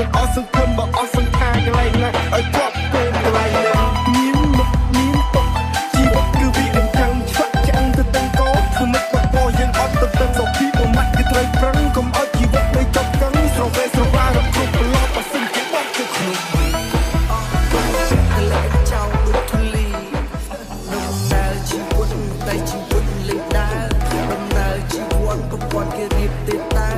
មិនអស់សង្ឃឹមបើអស់សង្ខារកន្លែងណាឲ្យគាត់ពេលកន្លែងណាមានមុខមានតុកជីវិតគឺវាអញ្ចឹងឆ្វាក់ចាំងទៅទាំងកោធ្វើមិនបាក់បោយើងអត់ទៅទាំងសុខពីប្រមាត់គឺត្រូវប្រឹងកុំឲ្យជីវិតនៅចប់កឹងស្រវេស្រវារត់គ្រប់ប្រឡប់បើសិនជាបាត់ទៅក្នុងគាត់គេរៀបទេតា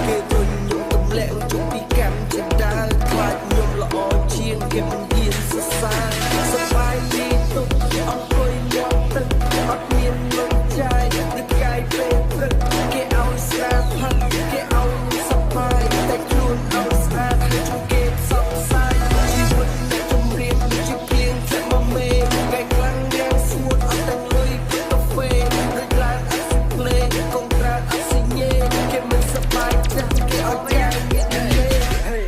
គេជួយខ្ញុំទម្លាក់ជុំពីកម្មជាដើរខ្លាចខ្ញុំល្អជាងគេមិនហ៊ានសរសើរសប្បាយទីទុកអង្គុយញាប់ទឹកអត់មានលំចាយដូចកាយពេលព្រឹកគេឲ្យស្រាផឹកគេឲ្យសប្បាយតែខ្លួនឲ្យស្អាតហើយជួយគេសបផ្សាយជីវិតអ្នកជំរាបជាភ្លៀងធ្លាក់មកមេគេខ្លាំងយ៉ាងស្ងួតអត់ទាំងលុយកាហ្វេដូចឡើងអត់សិផ្លេកុំត្រាអត់សិញេគេមិនសប្បាយចិត្តគេឲ្យចាស់មានលេហេ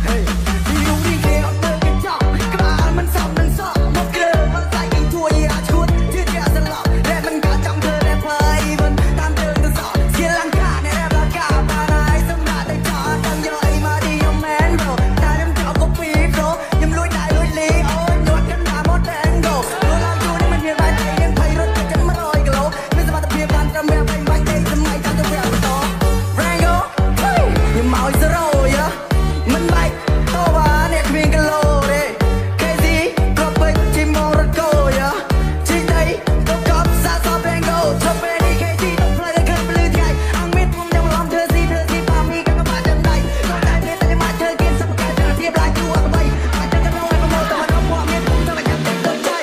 ហេពីយូរនេះគេអត់ទៅកញ្ចក់ក្បាលមិនសំនឹងសក់មកគ្រើមិនស្អីគេជួយអាឈួតជឿជាស្លាប់តែមិនក៏ចង់ធ្វើតែភ័យមិនតាមជើងទៅសក់ជាលង្កាអ្នករកកាបានហើយសម្រាប់តែចោលទាំងយកអីមកទីខ្ញុំមែនប្រូតែខ្ញុំចោលកូពីប្រូខ្ញុំលួចដែរលួចលីអូនញាត់កណ្ដាលមកតែងgoខ្លួនឡើងជួនមិនមានបាយតែយើងភ័យរត់ចិត្ត100គីឡូមានសមត្ថភាពបានត្រឹមតែបាញ់បាច់ទេសម័យតាមទៅវាបន្ត Rango ខ្ញុំមកឲ្យ0យ៉ាមិនបាច់តោបាអ្នកគ្មានគីឡូទេ Crazy ក៏ពេកជីមងរត់កោយ៉ាជីដៃក៏កប់សាស Rango ធ្វើពេលនេះ Crazy ต้องផ្លែតែគ្រឿងពលឺថ្ងៃអង្គមានខ្ញុំយ៉ាងឡំធ្វើស៊ីប៉ាមីក៏បាត់ចាំដៃក៏តែមានតែមកធ្វើគៀនសប្កាយតែទៀតឡាយជួអត់បីបាច់ទៅក្នុងឲ្យប្រមូលតើដល់ពួកមានខ្ញុំទៅចាំទឹកទៅចៃ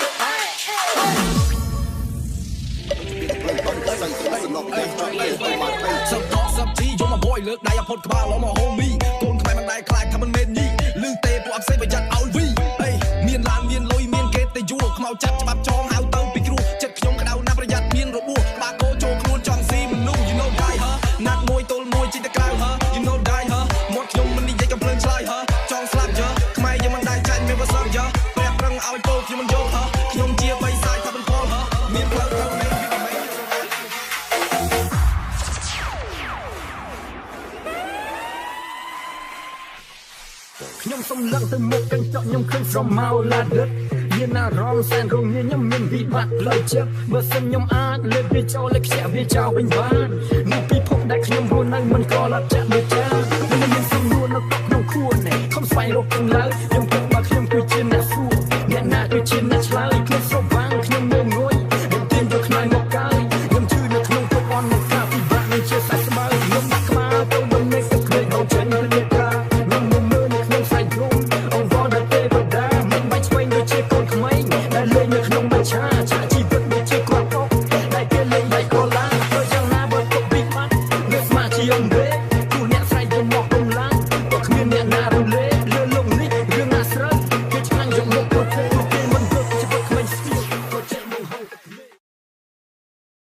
សបជីយកមកបយលើកដៃអផុតក្បាលឡមកហូមីកូនខ្មែរមិនដែរខ្លាចថាមិនមែនញីលឺទេពួកអផ្សេងប្រយ័ត្នឲ្យវីអេមានឡានមានលុយមានគេតែយួរខ្មៅចាប់ច្បាប់ចងហៅទៅពីគ្រូចិត្តខ្ញុំក្តៅណាស់ប្រយ័ត្នមានរបួសក្បាលគោចូលខ្លួនចង់ស៊ីមនុស្ស you know die ណាត់មួយទល់មួយជីតែក្រៅ you know die មាត់ខ្ញុំមិននិយាយកំភ្លើងឆ្លើយចង់ស្លាប់ខ្មែរយើងមិនដែរចាញ់មានវ៉ាសាប់ពេលប្រឹងឲ្យពោខ្ញុំមិនយកខ្ញុំជាបៃសាយថាមិនផលមានផ្លូវត្រូវនេះខ្ញុំសុំលឹកទៅមុខកញ្ចក់ខ្ញុំឃើញស្រមោលឡាដិតមានអារម្មណ៍សែនរងខ្ញុំមានវិបត្តិផ្លូវចិត្តបើសិនខ្ញុំអាចលើកវាចូលលើខ្ជះវាចោលវិញបាននៅពិភពដែលខ្ញុំរស់នៅមិនក៏លត់ចាក់ដូចចាមិនមានសំនួរនៅក្នុងខ្លួនទេខ្ញុំស្វែងរកទាំងឡើយខ្ញុំគិតថាខ្ញុំគឺជាអ្នកសួរ